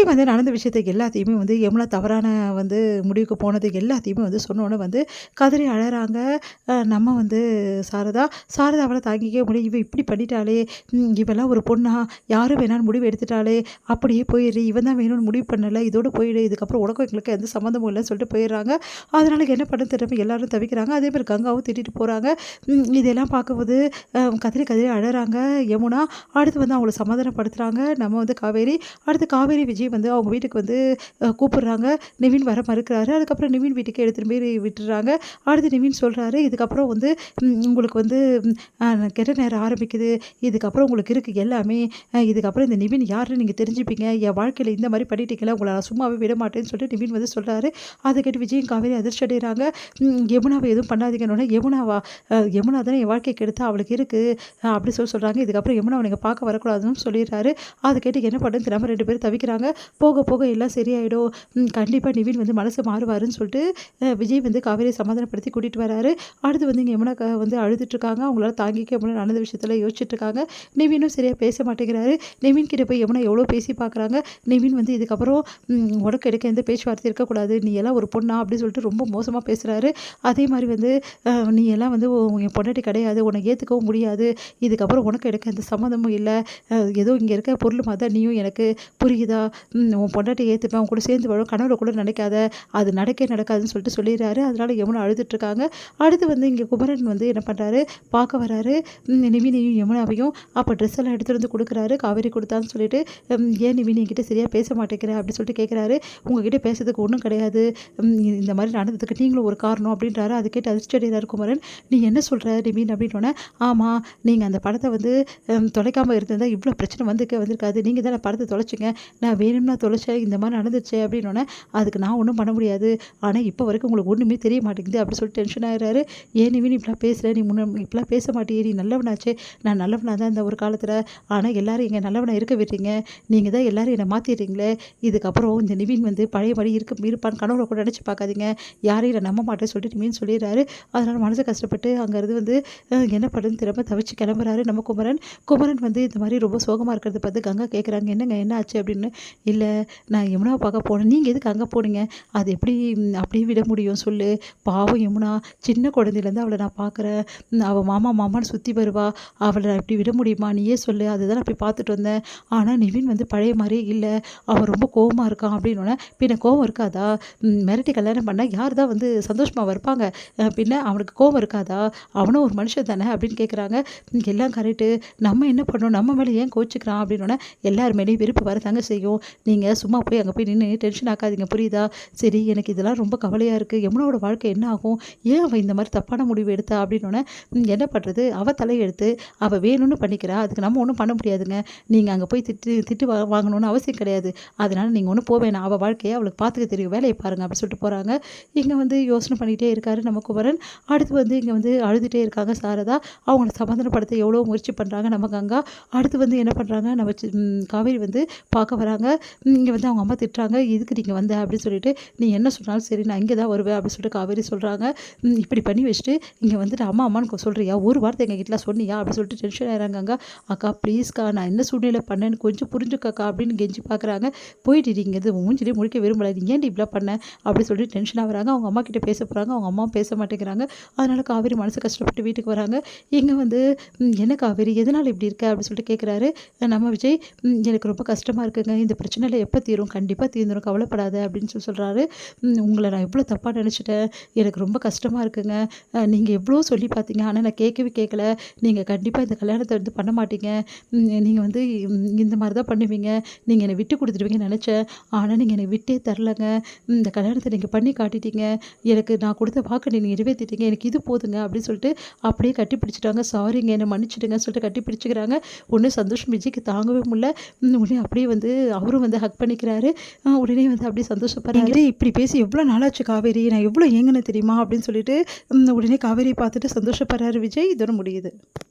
விஜய் வந்து நடந்த விஷயத்த எல்லாத்தையுமே வந்து யமுனா தவறான வந்து முடிவுக்கு போனது எல்லாத்தையுமே வந்து சொன்னோன்னே வந்து கதறி அழறாங்க. நம்ம வந்து சாரதா, சாரதாவால தாங்கிக்கவே முடியல. இவ இப்படி பண்ணிட்டாளே! இவலாம் ஒரு பொண்ணா? யாரும் வேணான்னு முடிவு எடுத்துட்டாளே! அப்படியே போயிரு. இவன் தான் வேணும்னு முடிவு பண்ணல. இதோட போயிடு. இதுக்கப்புறம் உனக்கும் எங்களுக்கும் எந்த சம்மந்தமும் இல்லன்னு சொல்லிட்டு போயிடுறாங்க. அதனால என்ன பண்ண தெரியாம எல்லாரும் தவிக்கிறாங்க. அதேமாரி கங்காவும் திட்டிட்டு போறாங்க. இதெல்லாம் பார்க்கும்போது கதறி கதறி அழறாங்க யமுனா. அடுத்து வந்து அவங்கள சமாதானப்படுத்துறாங்க. நம்ம வந்து காவேரி. அடுத்து காவேரி, விஜய் வந்து அவங்க வீட்டுக்கு வந்து கூப்பிடுறாங்க. நிவின் வர மறுக்கிறாரு. அதுக்கப்புறம் நிவின் வீட்டுக்கு எடுத்துட்டு போய் விட்டுறாங்க. அடுத்து நிவின் சொல்றாரு, இதுக்கப்புறம் வந்து உங்களுக்கு வந்து கெட்ட நேரம் ஆரம்பிக்குது. இதுக்கப்புறம் உங்களுக்கு இருக்கு எல்லாமே. இதுக்கப்புறம் இந்த நிவின் யாருன்னு நீங்க தெரிஞ்சுப்பீங்க. என் வாழ்க்கையில இந்த மாரி பண்ணிட்டீங்களா, உங்கள நான் சும்மாவே விட மாட்டேன்னு சொல்லிட்டு நிவின் வந்து சொல்றாரு. அத கேட்டு விஜயும் காவேரி அதிர்ச்சி அடைகிறாங்க. யமுனாவ எதுவும் பண்ணாதீங்கன்னோனே, யமுனாவா? யமுனா தானே என் வாழ்க்கைய கெடுத்தா, அவளுக்கு இருக்கு அப்படி சொல்றாங்க. இதுக்கப்புறம் யமுனாவ நீங்க பார்க்க வரக்கூடாதுன்னு சொல்லிடுறாரு. அத கேட்டு என்ன பண்ணுன்னு தெரியாம 2 பேரும் தவிக்கிறாங்க. போக போக எல்லாம் சரியாயிடும். கண்டிப்பா நிவின் வந்து மனசு மாறுவாருன்னு சொல்லிட்டு விஜய் வந்து காவேரியை சமாதானப்படுத்தி கூட்டிட்டு வராரு. அடுத்து வந்து இங்க யமுனா வந்து அழுதுட்டு இருக்காங்க. அவங்களால தாங்கிக்க முடியல. நடந்த விஷயத்துல யோசிச்சுட்டு இருக்காங்க. நிவினும் சரியா பேச மாட்டேங்கிறாரு. நிவின் கிட்ட போய் யமுனா எவ்வளோ பேசி பார்க்குறாங்க. நிவின் வந்து இதுக்கப்புறம் உனக்கு எடுக்க எந்த பேச்சுவார்த்தை இருக்கக்கூடாது. நீ எல்லாம் ஒரு பொண்ணா அப்படின்னு சொல்லிட்டு ரொம்ப மோசமா பேசுறாரு. அதே மாதிரி வந்து நீ எல்லாம் வந்து என் பொண்டாட்டி கிடையாது. உன்னை ஏற்றுக்கவும் முடியாது. இதுக்கப்புறம் உனக்கு எடுக்க எந்த சம்மந்தமும் இல்லை. ஏதோ இங்கே இருக்க பொருள் மாதிரி தான் நீயும் எனக்கு புரியுதா? உன் பொண்டாட்டி ஏற்றுப்பேன். உன் கூட சேர்ந்து வாழும். கனவுல கூட நினைக்காத. அது நடக்கவே நடக்காதுன்னு சொல்லிட்டு சொல்லிடுறாரு. அதனால யமுனா அழுதுட்டுருக்காங்க. அடுத்து வந்து இங்கே குமரன் வந்து என்ன பண்ணுறாரு, பார்க்க வராரு. நிவினையும் யமுனாவையும். அப்போ ட்ரெஸ் எல்லாம் எடுத்துகிட்டு வந்து கொடுக்குறாரு. காவேரி கொடுத்தான்னு சொல்லிட்டு, ஏன் நிவின் என்கிட்ட சரியாக பேச மாட்டேங்கிற அப்படின்னு சொல்லிட்டு கேட்குறாரு. உங்ககிட்ட பேசுறதுக்கு ஒன்றும் கிடையாது. இந்த மாதிரி நடந்ததுக்கு நீங்களும் ஒரு காரணம் அப்படின்றாரு. அது கேட்டு அதிர்ச்சி அடைகிறாரு குமரன். நீ என்ன சொல்கிற நிவின் அப்படின்னோடனே, ஆமாம், நீங்கள் அந்த படத்தை வந்து தொலைக்காமல் இருந்திருந்தா இவ்வளோ பிரச்சனை வந்திருக்காது. நீங்கள் தான் படத்தை தொலைச்சிங்க. நான் வேணும்னா தொலைச்சேன். இந்த மாதிரி நடந்துச்சு அப்படின்னோடனே, அதுக்கு நான் ஒன்றும் பண்ண முடியாது. ஆனால் இப்போ வரைக்கும் உங்களுக்கு ஒன்றுமே தெரிய மாட்டேங்குது அப்படின்னு சொல்லிட்டு டென்ஷன் ஆகிறாரு. ஏன் நிவின் இப்படிலாம் பேசுகிற? நீ இப்படிலாம் பேச மாட்டியே. நீ நல்லவனாச்சே. நான் நல்லவனாக தான் இந்த ஒரு காலத்தில். ஆனால் எல்லாரும் இங்கே நல்லவனாக இருக்க விடுறீங்க. நீங்கள் தான் எல்லாரும் என்னை மாற்றிடுறீங்களே. இதுக்கப்புறம் இந்த நிவின் வந்து பழையபடி இருப்பான்னு கனவுல கூட நினச்சி பார்க்காதீங்க. யாரையும் நான் நம்ப மாட்டேன்னு சொல்லிட்டு நிவின் சொல்லிடுறாரு. அதனால் மனசு கஷ்டப்பட்டு அங்கேருந்து வந்து என்ன பண்ணுன்னு திரும்ப தவிச்சு கிளம்புறாரு நம்ம குமரன். குமரன் வந்து இந்த மாதிரி ரொம்ப சோகமாக இருக்கிறத பார்த்து கங்கா கேட்குறாங்க, என்னங்க என்ன ஆச்சு அப்படின்னு. இல்லை, நான் யமுனாவை பார்க்க போனேன். நீங்கள் எதுக்கு அங்கே போனீங்க? அது எப்படி அப்படியே விட முடியும் சொல்லு. பாவம் யமுனா, சின்ன குழந்தையிலேருந்து அவளை நான் பார்க்குறேன். அவள் மாமா மாமான்னு சுற்றி வருவா. அவளை நான் இப்படி விட முடியுமா? நீயே சொல்லு. அதுதான் நான் போய் பார்த்துட்டு வந்தேன். ஆனால் நிவின் வந்து பழைய மாதிரியே இல்லை. அவன் ரொம்ப கோவமாக இருக்கான் அப்படின்னோடனே, பின்ன கோவம் இருக்காதா? மிரட்டி கல்யாணம் பண்ணால் யார் தான் வந்து சந்தோஷமாக இருப்பாங்க? பின்ன அவனுக்கு கோவம் இருக்காதா? அவனும் ஒரு மனுஷன் தானே அப்படின்னு கேட்குறாங்க. எல்லாம் கரெக்டு. நம்ம என்ன பண்ணோம்? நம்ம மேலே ஏன் கோச்சிக்கிறான் அப்படின்னோடனே, எல்லார் மேலேயும் விருப்பம் வரதாங்க செய்யும். நீங்கள் சும்மா போய் அங்கே போய் நின்று டென்ஷன் ஆக்காதீங்க, புரியுதா? சரி, எனக்கு இதெல்லாம் ரொம்ப கவலையாக இருக்குது. யமுனாவோட வாழ்க்கை என்ன ஆகும்? ஏன் அவள் இந்த மாதிரி தப்பான முடிவு எடுத்தா அப்படின்னோடனே, என்ன பண்ணுறது? அவள் தலையெடுத்து அவள் வேணும்னு பண்ணிக்கிறா. அதுக்கு நம்ம ஒன்றும் பண்ண முடியாதுங்க. நீங்கள் அங்கே போய் திட்டு வாங்கணும்னு அவசியம் கிடையாது. அதனால் நீங்கள் ஒன்றும் போவேணாம். அவள் வாழ்க்கையை அவளுக்கு பார்த்துக்க தெரியும். வேலையை பாருங்கள் அப்படின்னு சொல்லிட்டு போகிறாங்க. இங்கே வந்து யோசனை பண்ணிகிட்டே இருக்காரு நம்ம குமரன். அடுத்து வந்து இங்கே வந்து அழுதுகிட்டே இருக்காங்க சாரதா. அவங்கள சமாதானப்படுத்த எவ்வளோ முயற்சி பண்ணுறாங்க நம்ம கங்கா. அடுத்து வந்து என்ன பண்ணுறாங்க, நம்ம காவேரி வந்து பார்க்க வராங்க. இங்கே வந்து அவங்க அம்மா திட்டுறாங்க, எதுக்கு நீங்கள் வந்த அப்படின்னு சொல்லிட்டு. நீ என்ன சொன்னாலும் சரி, நான் இங்கே தான் வருவேன் அப்படின்னு சொல்லிட்டு காவேரி சொல்கிறாங்க. இப்படி பண்ணி வச்சுட்டு இங்கே வந்துட்டு அம்மா அம்மான்னு சொல்கிறியா? ஒரு வார்த்தை எங்கள் கிட்டலாம் சொன்னியா அப்படின்னு சொல்லிட்டு டென்ஷன் ஆகிறாங்க. அக்கா ப்ளீஸ்க்கா, நான் என்ன சூழ்நிலை பண்ணேன்னு கொஞ்சம் புரிஞ்சுக்கக்கா அப்படின்னு கெஞ்சி பார்க்குறாங்க. போயிட்டு இங்கே மூஞ்சிலே முழிக்க விரும்பலை. நீ ஏன்டி இப்படிலாம் பண்ண அப்படின்னு சொல்லிட்டு டென்ஷனாக வராங்க. அவங்க அம்மா கிட்டே பேச போகிறாங்க. அவங்க அம்மாவும் பேச மாட்டேங்கிறாங்க. அதனால் காவேரி மனசு கஷ்டப்பட்டு வீட்டுக்கு வராங்க. இங்கே வந்து என்ன காவேரி, எதனால் இப்படி இருக்க அப்படின்னு சொல்லிட்டு கேட்குறாரு நம்ம விஜய். எனக்கு ரொம்ப கஷ்டமாக இருக்குங்க. இந்த பிரச்சனையில் எப்போ தீரும்? கண்டிப்பாக தீர்ந்துடும், கவலைப்படாத அப்படின்னு சொல்கிறாரு. உங்களை நான் எவ்வளோ தப்பாக நினச்சிட்டேன். எனக்கு ரொம்ப கஷ்டமாக இருக்குங்க. நீங்கள் எவ்வளோ சொல்லி பார்த்தீங்க, ஆனால் நான் கேட்கல. நீங்கள் கண்டிப்பாக இந்த கல்யாணத்தை வந்து பண்ண மாட்டீங்க. நீங்கள் வந்து இந்த மாதிரி தான் பண்ணுவீங்க. நீங்கள் என்னை விட்டு கொடுத்துருவீங்கன்னு நினச்சேன். ஆனால் நீங்கள் என்னை விட்டே தரலங்க. இந்த கல்யாணத்தை நீங்கள் பண்ணி காட்டிட்டீங்க. எனக்கு நான் கொடுத்த வாக்கு நீங்கள் நிறைவேற்றிட்டீங்க. எனக்கு இது போதுங்க அப்படின்னு சொல்லிட்டு அப்படியே கட்டி பிடிச்சிட்டாங்க. சாரிங்க, என்னை மன்னிச்சிடுங்கன்னு சொல்லிட்டு கட்டி பிடிச்சிக்கிறாங்க. ஒன்று சந்தோஷம் விஜய்க்கு தாங்கவே முடியல. உடனே அப்படியே வந்து அவரும் வந்து ஹக் பண்ணிக்கிறாரு. உடனே வந்து அப்படியே சந்தோஷப்படுறாரு. இப்படி பேசி எவ்வளோ நாளாச்சு காவேரி, நான் எவ்வளோ ஏங்கினேன் தெரியுமா அப்படின்னு சொல்லிட்டு உடனே காவேரியை பார்த்துட்டு சந்தோஷப்படுறாரு விஜய். இதோட முடியுது.